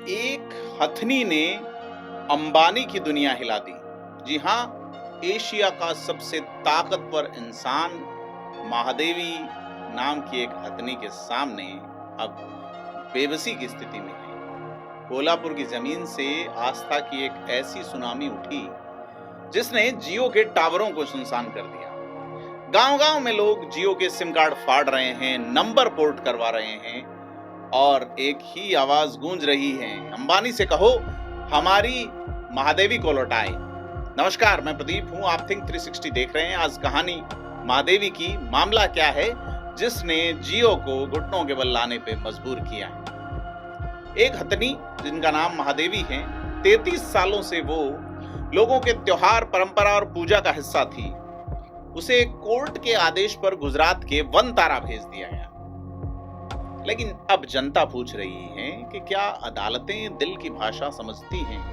एक हथनी ने अंबानी की दुनिया हिला दी। जी हाँ, एशिया का सबसे ताकतवर इंसान महादेवी नाम की एक हथनी के सामने अब बेबसी की स्थिति में है। कोल्हापुर की जमीन से आस्था की एक ऐसी सुनामी उठी जिसने जियो के टावरों को सुनसान कर दिया। गांव-गांव में लोग जियो के सिम कार्ड फाड़ रहे हैं, नंबर पोर्ट करवा रहे हैं और एक ही आवाज गूंज रही है, अंबानी से कहो हमारी महादेवी को लौटाए। नमस्कार, मैं प्रदीप हूं, आप थिंक 360 देख रहे हैं। आज कहानी महादेवी की। मामला क्या है जिसने जियो को घुटनों के बल लाने पे मजबूर किया है। एक हथनी जिनका नाम महादेवी है, 33 सालों से वो लोगों के त्योहार, परंपरा और पूजा का हिस्सा थी। उसे कोर्ट के आदेश पर गुजरात के वनतारा भेज दिया गया। लेकिन अब जनता पूछ रही है कि क्या अदालतें दिल की भाषा समझती हैं?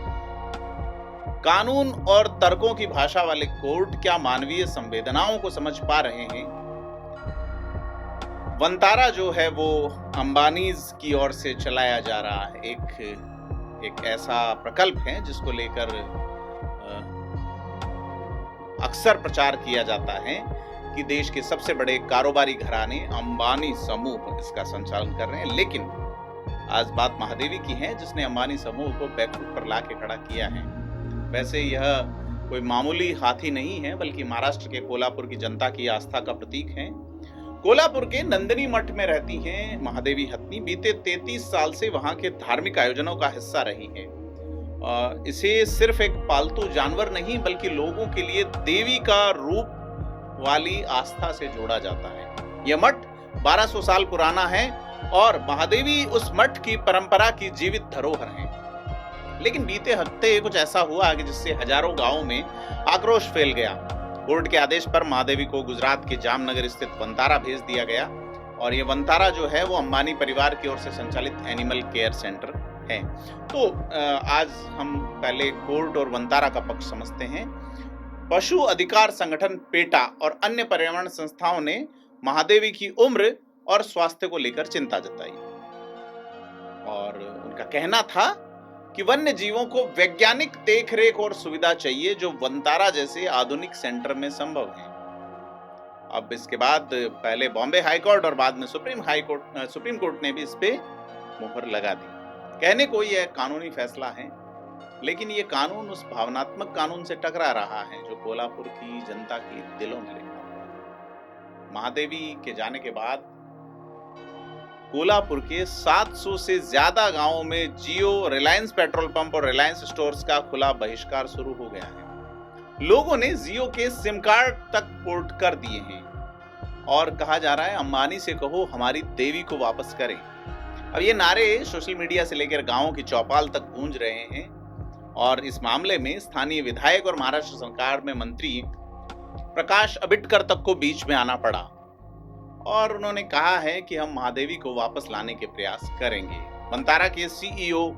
कानून और तर्कों की भाषा वाले कोर्ट क्या मानवीय संवेदनाओं को समझ पा रहे हैं? वनतारा जो है वो अंबानीज की ओर से चलाया जा रहा है। एक ऐसा प्रकल्प है जिसको लेकर अक्सर प्रचार किया जाता है कि देश के सबसे बड़े कारोबारी घराने अंबानी समूह इसका संचालन कर रहे हैं। लेकिन आज बात महादेवी की है जिसने अंबानी समूह को बैकफुट पर लाके खड़ा किया है। वैसे यह कोई मामूली हाथी नहीं है, बल्कि महाराष्ट्र के कोल्हापुर की जनता की आस्था का प्रतीक है। कोल्हापुर के नंदिनी मठ में रहती हैं महादेवी हथनी। बीते 33 साल से वहां के धार्मिक आयोजनों का हिस्सा रही है। इसे सिर्फ एक पालतू जानवर नहीं बल्कि लोगों के लिए देवी का रूप वाली आस्था से जोड़ा जाता है। यह मठ 1200 साल पुराना है और महादेवी उस मठ की परंपरा की जीवित धरोहर है। लेकिन बीते हफ्ते कुछ ऐसा हुआ कि जिससे हजारों गांवों में आक्रोश फैल गया। कोर्ट के आदेश पर महादेवी को गुजरात के जामनगर स्थित वनतारा भेज दिया गया और ये वनतारा जो है वो अंबानी परिवार की ओर से संचालित एनिमल केयर सेंटर है। तो आज हम पहले कोर्ट और वनतारा का पक्ष समझते हैं। पशु अधिकार संगठन पेटा और अन्य पर्यावरण संस्थाओं ने महादेवी की उम्र और स्वास्थ्य को लेकर चिंता जताई और उनका कहना था कि वन्य जीवों को वैज्ञानिक देखरेख और सुविधा चाहिए जो वनतारा जैसे आधुनिक सेंटर में संभव है। अब इसके बाद पहले बॉम्बे हाईकोर्ट और बाद में सुप्रीम कोर्ट ने भी इस पे मुहर लगा दी। कहने को यह कानूनी फैसला है, लेकिन यह कानून उस भावनात्मक कानून से टकरा रहा है जो कोल्हापुर की जनता के दिलों में लिखा हुआ है। महादेवी के जाने के बाद कोल्हापुर के 700 से ज्यादा गांवों में जियो, रिलायंस पेट्रोल पंप और रिलायंस स्टोर्स का खुला बहिष्कार शुरू हो गया है। लोगों ने जियो के सिम कार्ड तक पोर्ट कर दिए हैं और कहा जा रहा है अंबानी से कहो हमारी देवी को वापस करें। अब ये नारे सोशल मीडिया से लेकर गांवों की चौपाल तक गूंज रहे हैं और इस मामले में स्थानीय विधायक और महाराष्ट्र सरकार में मंत्री प्रकाश अबिटकर तक को बीच में आना पड़ा और उन्होंने कहा है कि हम महादेवी को वापस लाने के प्रयास करेंगे। वनतारा के सीईओ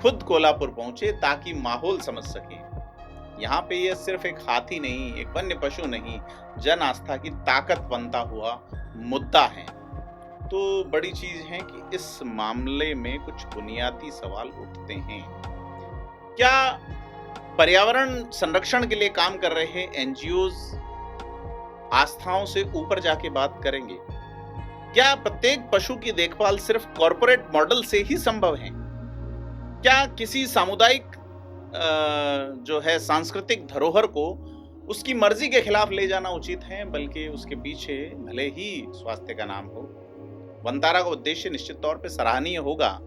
खुद कोल्हापुर पहुंचे ताकि माहौल समझ सके। यहाँ पे यह सिर्फ एक हाथी नहीं, एक वन्य पशु नहीं, जन आस्था की ताकत बनता हुआ मुद्दा है। तो बड़ी चीज है कि इस मामले में कुछ बुनियादी सवाल उठते हैं। क्या पर्यावरण संरक्षण के लिए काम कर रहे एनजीओज आस्थाओं से ऊपर जाके बात करेंगे? क्या प्रत्येक पशु की देखभाल सिर्फ कॉर्पोरेट मॉडल से ही संभव है? क्या किसी सामुदायिक जो है सांस्कृतिक धरोहर को उसकी मर्जी के खिलाफ ले जाना उचित है, बल्कि उसके पीछे भले ही स्वास्थ्य का नाम हो? वनतारा का उद्देश्य निश्चित तौर पे सराहनीय होगा,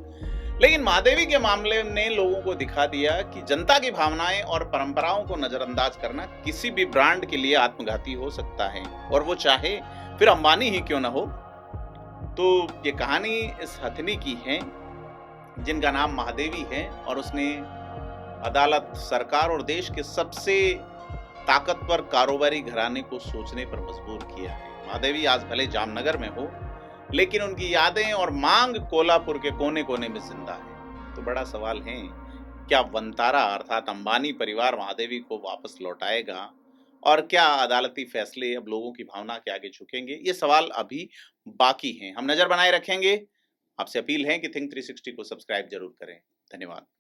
लेकिन महादेवी के मामले ने लोगों को दिखा दिया कि जनता की भावनाएं और परंपराओं को नजरअंदाज करना किसी भी ब्रांड के लिए आत्मघाती हो सकता है, और वो चाहे फिर अंबानी ही क्यों ना हो। तो ये कहानी इस हथनी की है जिनका नाम महादेवी है और उसने अदालत, सरकार और देश के सबसे ताकतवर कारोबारी घराने को सोचने पर मजबूर किया है। महादेवी आज भले जामनगर में हो, लेकिन उनकी यादें और मांग कोल्हापुर के कोने कोने में जिंदा है। तो बड़ा सवाल है, क्या वनतारा अर्थात अंबानी परिवार महादेवी को वापस लौटाएगा और क्या अदालती फैसले अब लोगों की भावना के आगे झुकेंगे? ये सवाल अभी बाकी हैं। हम नजर बनाए रखेंगे। आपसे अपील है कि थिंक 360 को सब्सक्राइब जरूर करें। धन्यवाद।